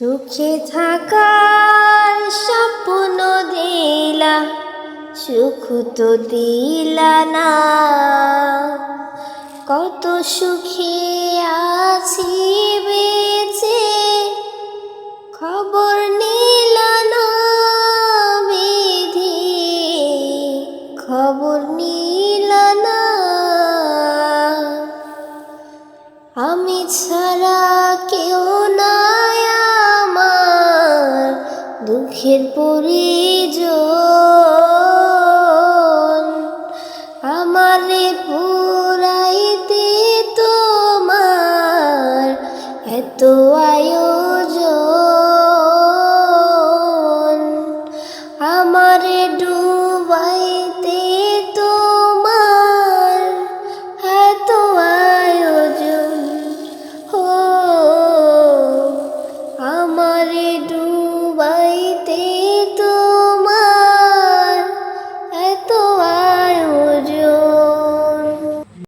সুখে থাকার স্বপ্ন দিলা, সুখ তো দিলা না। কত সুখে আছি বেঁচে, খবর নিলা না বিধি, খবর নিলা না। আমি ছাড়া কেউ নাই আমার, দুঃখের পরিজন। আমারে পুরাইতে তোমার এত আয়োজন, আমারে ডুবাইতে তোমার এত আয়োজন। ও আমারে